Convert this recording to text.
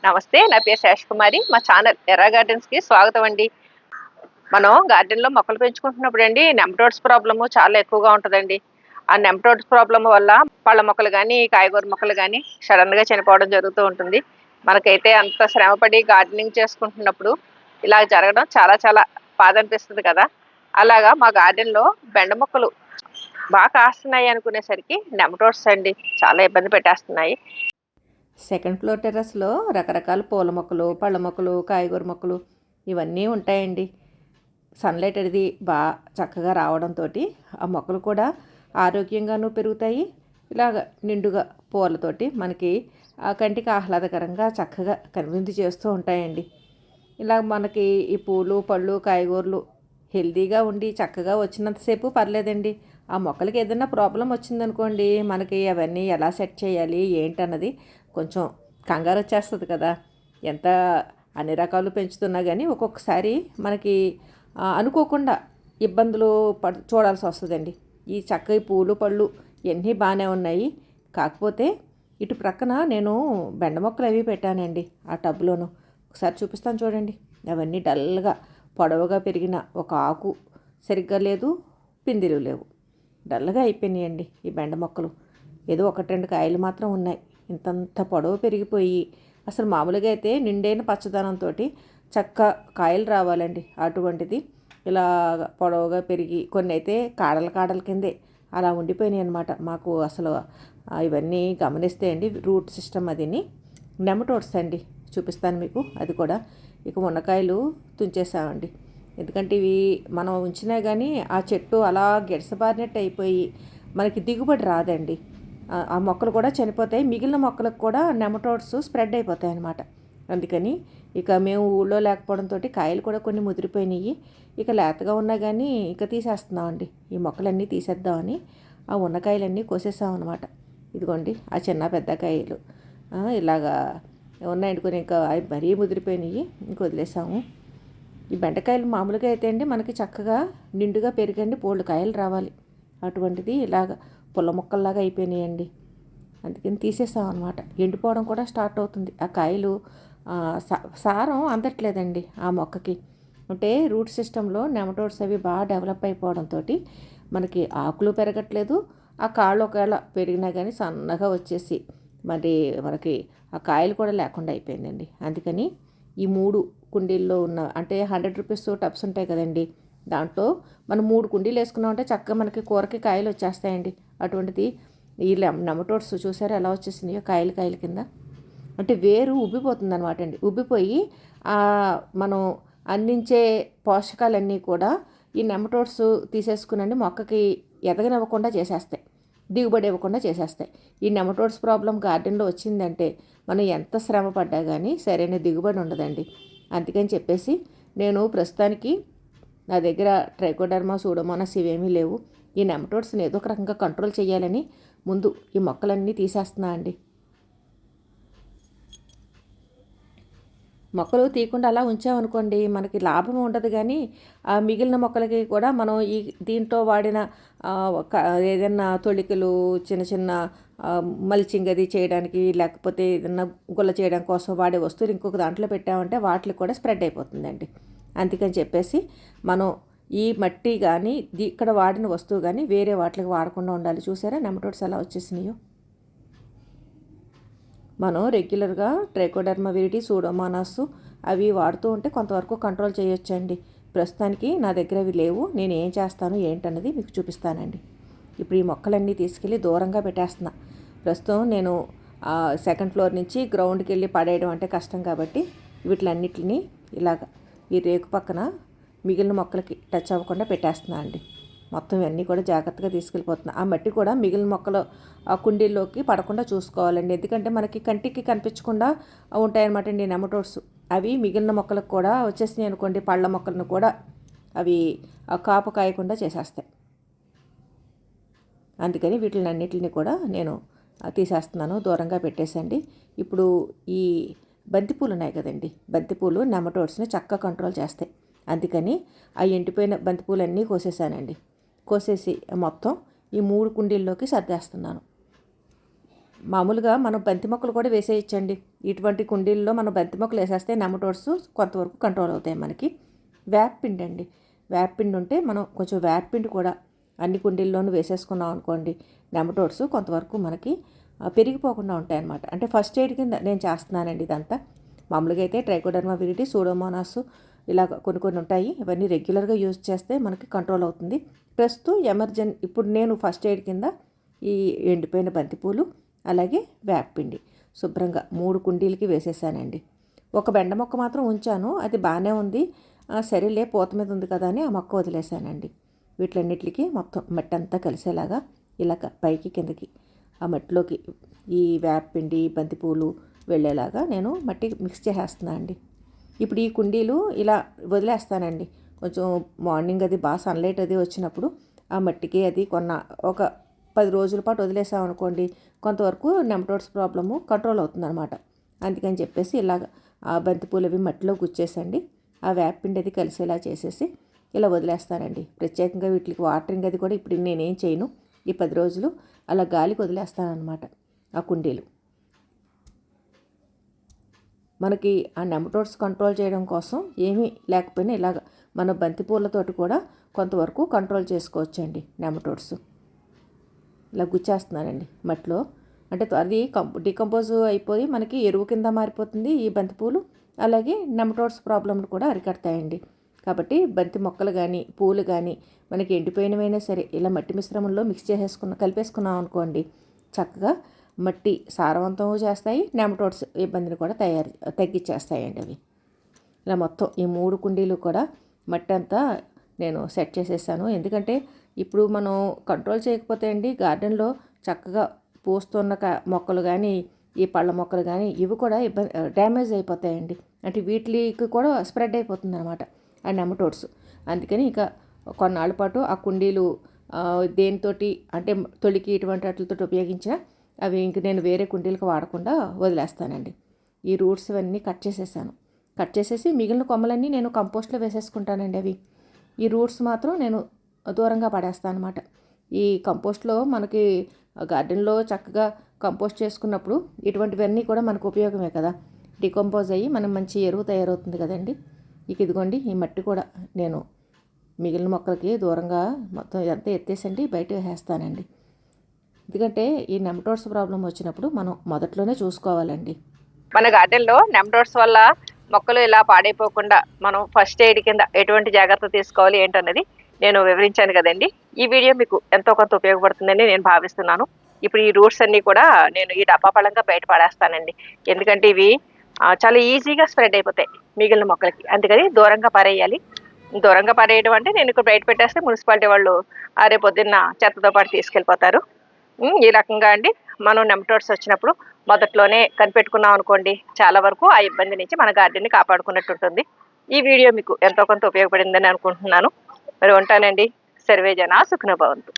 నమస్తే. నా పేరు శేషకుమారి. మా ఛానల్ ఎర్రా గార్డెన్స్‌కి స్వాగతం అండి. మనం గార్డెన్‌లో మొక్కలు పెంచుకుంటున్నప్పుడండి నెమటోడ్స్ ప్రాబ్లము చాలా ఎక్కువగా ఉంటదండి. ఆ నెమటోడ్స్ ప్రాబ్లమ్ వల్ల పళ్ళ మొక్కలు గానీ, కాయగూర మొక్కలు గానీ సడెన్‌గా చనిపోవడం జరుగుతూ ఉంటుంది. మనకైతే అంత శ్రమపడి గార్డెనింగ్ చేసుకుంటున్నప్పుడు ఇలా జరగడం చాలా చాలా బాధనిపిస్తది కదా! అలాగా మా గార్డెన్‌లో బెండ మొక్కలు కాస్తున్నాయి అనుకునేసరికి నెమటోడ్స్ అండి చాలా ఇబ్బంది పెట్టేస్తున్నాయి. సెకండ్ ఫ్లోర్ టెర్రస్లో రకరకాల పూల మొక్కలు, పళ్ళ మొక్కలు, కాయగూర మొక్కలు ఇవన్నీ ఉంటాయండి. సన్లైట్ అనేది చక్కగా రావడంతో ఆ మొక్కలు కూడా ఆరోగ్యంగాను పెరుగుతాయి. ఇలాగ నిండుగా పూలతోటి మనకి ఆ కంటికి ఆహ్లాదకరంగా చక్కగా కనువిందు చేస్తూ ఉంటాయండి. ఇలా మనకి ఈ పూలు, పళ్ళు, కాయగూరలు హెల్తీగా ఉండి చక్కగా వచ్చినంతసేపు పర్లేదండి. ఆ మొక్కలకి ఏదైనా ప్రాబ్లం వచ్చిందనుకోండి, మనకి అవన్నీ ఎలా సెట్ చేయాలి ఏంటన్నది కొంచెం కంగారు వచ్చేస్తుంది కదా. ఎంత అన్ని రకాలు పెంచుతున్నా కానీ ఒక్కొక్కసారి మనకి అనుకోకుండా ఇబ్బందులు చూడాల్సి వస్తుందండి. ఈ చక్కగా పూలు పళ్ళు ఇవన్నీ బాగానే ఉన్నాయి. కాకపోతే ఇటు ప్రక్కన నేను బెండ మొక్కలు అవి పెట్టానండి ఆ టబ్లోను. ఒకసారి చూపిస్తాను చూడండి. అవన్నీ డల్గా పొడవుగా పెరిగిన ఒక ఆకు సరిగ్గా లేదు, పిందిలు లేవు, డల్గా అయిపోయినాయండి ఈ బెండ మొక్కలు. ఏదో ఒకటి రెండు కాయలు మాత్రం ఉన్నాయి. ఇంతంత పొడవు పెరిగిపోయి అసలు మామూలుగా అయితే నిండైన పచ్చదనంతో చక్క కాయలు రావాలండి. అటువంటిది ఇలా పొడవుగా పెరిగి కొన్ని అయితే కాడల కాడల కిందే అలా ఉండిపోయినాయి అనమాట. మాకు అసలు ఇవన్నీ గమనిస్తే అండి రూట్ సిస్టమ్ అదిని నెమటోడ్స్ అండి. చూపిస్తాను మీకు అది కూడా. ఇక మునక్కాయలు తుంచేసామండి. ఎందుకంటే ఇవి మనం ఉంచినా కానీ ఆ చెట్టు అలా గిడసబారినట్టు అయిపోయి మనకి దిగుబడి రాదండి. ఆ మొక్కలు కూడా చనిపోతాయి. మిగిలిన మొక్కలకు కూడా నెమటోడ్స్ స్ప్రెడ్ అయిపోతాయి అన్నమాట. అందుకని ఇక మేము ఊళ్ళో లేకపోవడంతో కాయలు కూడా కొన్ని ముదిరిపోయినాయి. ఇక లేతగా ఉన్నా కానీ ఇక తీసేస్తున్నామండి. ఈ మొక్కలన్నీ తీసేద్దామని ఆ ఉన్న కాయలన్నీ కోసేసామన్నమాట. ఇదిగోండి ఆ చిన్న పెద్ద కాయలు ఇలాగా ఉన్నాయండి. కొన్ని ఇంకా మరీ ముదిరిపోయినాయి, ఇంక వదిలేసాము. ఈ బెండకాయలు మామూలుగా అయితే అండి మనకి చక్కగా నిండుగా పెరిగండి బోల్డు కాయలు రావాలి. అటువంటిది ఇలాగ పుల్ల మొక్కల్లాగా అయిపోయినాయండి. అందుకని తీసేసాం అనమాట. ఎండిపోవడం కూడా స్టార్ట్ అవుతుంది. ఆ కాయలు సారం అందట్లేదండి ఆ మొక్కకి. అంటే రూట్ సిస్టంలో నెమటోడ్స్ అవి బాగా డెవలప్ అయిపోవడంతో మనకి ఆకులు పెరగట్లేదు. ఆ కాళ్ళు ఒకవేళ పెరిగినా కానీ సన్నగా వచ్చేసి మరి మనకి ఆ కాయలు కూడా లేకుండా అయిపోయిందండి. అందుకని ఈ 3 కుండీల్లో ఉన్న అంటే 100 రూపీస్ టబ్స్ ఉంటాయి కదండి, దాంట్లో మనం 3 కుండీలు వేసుకున్నామంటే చక్కగా మనకి కూరకి కాయలు వచ్చేస్తాయండి. అటువంటిది ఈ నెమటోడ్స్ చూసారా ఎలా వచ్చేసినాయో కాయలు కాయల కింద. అంటే వేరు ఉబ్బిపోతుంది అనమాట అండి. ఉబ్బిపోయి మనం అందించే పోషకాలన్నీ కూడా ఈ నెమటోడ్స్ తీసేసుకునండి మొక్కకి ఎదగనివ్వకుండా చేసేస్తాయి, దిగుబడి ఇవ్వకుండా చేసేస్తాయి. ఈ నెమటోడ్స్ ప్రాబ్లం గార్డెన్లో వచ్చిందంటే మనం ఎంత శ్రమ పడ్డా కానీ సరైన దిగుబడి ఉండదండి. అందుకని చెప్పేసి నేను ప్రస్తుతానికి నా దగ్గర ట్రైకోడర్మా సూడోమోనాస్ ఇవేమీ లేవు. ఈ నెమటోడ్స్ని ఏదో ఒక రకంగా కంట్రోల్ చేయాలని ముందు ఈ మొక్కలన్నీ తీసేస్తున్నా అండి. మొక్కలు తీయకుండా అలా ఉంచామనుకోండి మనకి లాభం ఉండదు. కానీ ఆ మిగిలిన మొక్కలకి కూడా మనం ఈ దీంట్లో వాడిన ఏదైనా తొలికలు చిన్న చిన్న మల్చింగ్ అది చేయడానికి లేకపోతే ఏదన్నా గుల్ల చేయడం కోసం వాడే వస్తువులు ఇంకొక దాంట్లో పెట్టామంటే వాటికి కూడా స్ప్రెడ్ అయిపోతుందండి. అందుకని చెప్పేసి మనం ఈ మట్టి కానీ ఇక్కడ వాడిన వస్తువు కానీ వేరే వాటికి వాడకుండా ఉండాలి. చూసారా నెమటోడ్స్ ఎలా వచ్చేసినాయో. మనం రెగ్యులర్గా ట్రైకోడర్మా విరిడి సూడోమోనాస్ అవి వాడుతూ ఉంటే కొంతవరకు కంట్రోల్ చేయొచ్చండి. ప్రస్తుతానికి నా దగ్గర అవి లేవు. నేను ఏం చేస్తాను ఏంటన్నది మీకు చూపిస్తానండి. ఇప్పుడు ఈ మొక్కలన్నీ తీసుకెళ్ళి దూరంగా పెట్టేస్తున్నా. ప్రస్తుతం నేను సెకండ్ ఫ్లోర్ నుంచి గ్రౌండ్కి వెళ్ళి పడేయడం అంటే కష్టం కాబట్టి వీటిలన్నిటిని ఇలాగ ఈ రేకు పక్కన మిగిలిన మొక్కలకి టచ్ అవ్వకుండా పెట్టేస్తున్నా అండి. మొత్తం ఇవన్నీ కూడా జాగ్రత్తగా తీసుకెళ్ళిపోతున్నాయి. ఆ మట్టి కూడా మిగిలిన మొక్కలు ఆ కుండీల్లోకి పడకుండా చూసుకోవాలండి. ఎందుకంటే మనకి కంటికి కనిపించకుండా ఉంటాయన్నమాట అండి నెమటోడ్స్. అవి మిగిలిన మొక్కలకు కూడా వచ్చేసినాయి అనుకోండి, పళ్ళ మొక్కలను కూడా అవి కాపు కాయకుండా చేసేస్తాయి. అందుకని వీటిని అన్నిటిని కూడా నేను తీసేస్తున్నాను, దూరంగా పెట్టేసండి. ఇప్పుడు ఈ బంతిపూలు ఉన్నాయి కదండి, బంతిపూలు నెమటోడ్స్ని చక్కగా కంట్రోల్ చేస్తాయి. అందుకని ఆ ఎండిపోయిన బంతిపూలన్నీ కోసేసానండి. కోసేసి మొత్తం ఈ 3 కుండీల్లోకి సర్దేస్తున్నాను. మామూలుగా మనం బంతి మొక్కలు కూడా వేసేయచ్చండి. ఇటువంటి కుండీల్లో మనం బంతి మొక్కలు వేసేస్తే నెమటోడ్స్ కొంతవరకు కంట్రోల్ అవుతాయి మనకి. వేపపిండి అండి, వేపపిండి ఉంటే మనం కొంచెం వేపపిండి కూడా అన్ని కుండీల్లోనూ వేసేసుకున్నాం అనుకోండి, నెమటోడ్స్ కొంతవరకు మనకి పెరిగిపోకుండా ఉంటాయన్నమాట. అంటే ఫస్ట్ ఎయిడ్ కింద నేను చేస్తున్నానండి ఇదంతా. మామూలుగా అయితే ట్రైకోడర్మా విరిడి, సూడోమోనాస్ ఇలా కొన్ని ఉంటాయి. ఇవన్నీ రెగ్యులర్గా యూజ్ చేస్తే మనకి కంట్రోల్ అవుతుంది. ప్రస్తుతం ఇప్పుడు నేను ఫస్ట్ ఎయిడ్ కింద ఈ ఎండిపోయిన బంతిపూలు అలాగే వేపపిండి శుభ్రంగా 3 కుండీలకి వేసేసానండి. ఒక బెండ మొక్క మాత్రం ఉంచాను, అది బాగానే ఉంది. సరేలే పూత మీద ఉంది కదా అని ఆ మొక్క వదిలేసానండి. వీటిలన్నిటికి మొత్తం మట్టి అంతా కలిసేలాగా ఇలాగ పైకి కిందకి ఆ మట్టిలోకి ఈ వేపపిండి బంతిపూలు వెళ్ళేలాగా నేను మట్టి మిక్స్ చేసేస్తున్నాను అండి. ఇప్పుడు ఈ కుండీలు ఇలా వదిలేస్తానండి. కొంచెం మార్నింగ్ అది బాగా సన్లైట్ అది వచ్చినప్పుడు ఆ మట్టికి అది ఒక 10 రోజుల పాటు వదిలేసామనుకోండి, కొంతవరకు నెమటోడ్స్ ప్రాబ్లము కంట్రోల్ అవుతుందన్నమాట. అందుకని చెప్పేసి ఇలాగ ఆ బంతిపూలు అవి మట్టిలో గుచ్చేసండి, ఆ వేపపిండి అది కలిసేలా చేసేసి ఇలా వదిలేస్తానండి. ప్రత్యేకంగా వీటికి వాటరింగ్ అది కూడా ఇప్పుడు నేనేం చేయను. ఈ 10 రోజులు అలా గాలికి వదిలేస్తానన్నమాట ఆ కుండీలు. మనకి ఆ నెమటోడ్స్ కంట్రోల్ చేయడం కోసం ఏమీ లేకపోయినా ఇలాగ మన బంతిపూలతోటి కూడా కొంతవరకు కంట్రోల్ చేసుకోవచ్చండి నెమటోడ్స్. ఇలా గుచ్చేస్తున్నానండి మట్టిలో. అంటే అది డికంపోజ్ అయిపోయి మనకి ఎరువు కింద మారిపోతుంది ఈ బంతిపూలు. అలాగే నెమటోడ్స్ ప్రాబ్లమ్లు కూడా అరికడతాయండి. కాబట్టి బంతి మొక్కలు కానీ పూలు కానీ మనకి ఎండిపోయినవైనా సరే ఇలా మట్టి మిశ్రమంలో మిక్స్ కలిపేసుకున్నాం అనుకోండి, చక్కగా మట్టి సారవంతం చేస్తాయి, నెమటోడ్స్ ఇబ్బందిని కూడా తగ్గించేస్తాయండి అవి. ఇలా మొత్తం ఈ 3 కుండీలు కూడా మట్టి అంతా నేను సెట్ చేసేసాను. ఎందుకంటే ఇప్పుడు మనం కంట్రోల్ చేయకపోతే అండి గార్డెన్లో చక్కగా పూస్తున్న మొక్కలు కానీ ఈ పళ్ళ మొక్కలు కానీ ఇవి కూడా డ్యామేజ్ అయిపోతాయండి. అంటే వీటికి కూడా స్ప్రెడ్ అయిపోతుంది అనమాట ఆ నెమటోడ్స్. అందుకని ఇక కొన్నాళ్ళ పాటు ఆ కుండీలు దేనితోటి అంటే తొలికి ఇటువంటి వాటితో ఉపయోగించిన అవి ఇంక నేను వేరే కుండీలకు వాడకుండా వదిలేస్తానండి. ఈ రూట్స్ ఇవన్నీ కట్ చేసేసి మిగిలిన కొమ్మలన్నీ నేను కంపోస్ట్లో వేసేసుకుంటానండి. అవి ఈ రూట్స్ మాత్రం నేను దూరంగా పడేస్తాను అనమాట. ఈ కంపోస్ట్లో మనకి గార్డెన్లో చక్కగా కంపోస్ట్ చేసుకున్నప్పుడు ఇటువంటివన్నీ కూడా మనకు ఉపయోగమే కదా, డికంపోజ్ అయ్యి మనం మంచి ఎరువు తయారవుతుంది కదండి. ఇక ఇదిగోండి ఈ మట్టి కూడా నేను మిగిలిన మొక్కలకి దూరంగా మొత్తం ఇదంతా ఎత్తేసండి బయట వేసేస్తానండి. ఎందుకంటే ఈ నెమటోడ్స్ ప్రాబ్లం వచ్చినప్పుడు మనం మొదట్లోనే చూసుకోవాలండి. మన గార్డెన్లో నెమటోడ్స్ వల్ల మొక్కలు ఇలా పాడైపోకుండా మనం ఫస్ట్ ఎయిడ్ కింద ఎటువంటి జాగ్రత్త తీసుకోవాలి ఏంటన్నది నేను వివరించాను కదండి. ఈ వీడియో మీకు ఎంతో కొంత ఉపయోగపడుతుందని నేను భావిస్తున్నాను. ఇప్పుడు ఈ రూట్స్ అన్నీ కూడా నేను ఈ డబ్బా పళ్ళంగా బయట పడేస్తానండి. ఎందుకంటే ఇవి చాలా ఈజీగా స్ప్రెడ్ అయిపోతాయి మిగిలిన మొక్కలకి. అందుకని దూరంగా పారేయాలి. దూరంగా పారేయడం అంటే నేను ఇక్కడ బయట పెట్టేస్తే మున్సిపాలిటీ వాళ్ళు రేపు పొద్దున్న చెత్తతో పాటు తీసుకెళ్ళిపోతారు. ఈ రకంగా అండి మనం నెమటోడ్స్ వచ్చినప్పుడు మొదట్లోనే కనిపెట్టుకున్నాం అనుకోండి, చాలా వరకు ఆ ఇబ్బంది నుంచి మన గార్డెన్ని కాపాడుకున్నట్టు ఉంటుంది. ఈ వీడియో మీకు ఎంతో కొంత ఉపయోగపడిందని అనుకుంటున్నాను. మరి ఉంటానండి. సర్వే జనా సుఖినో భవంతు.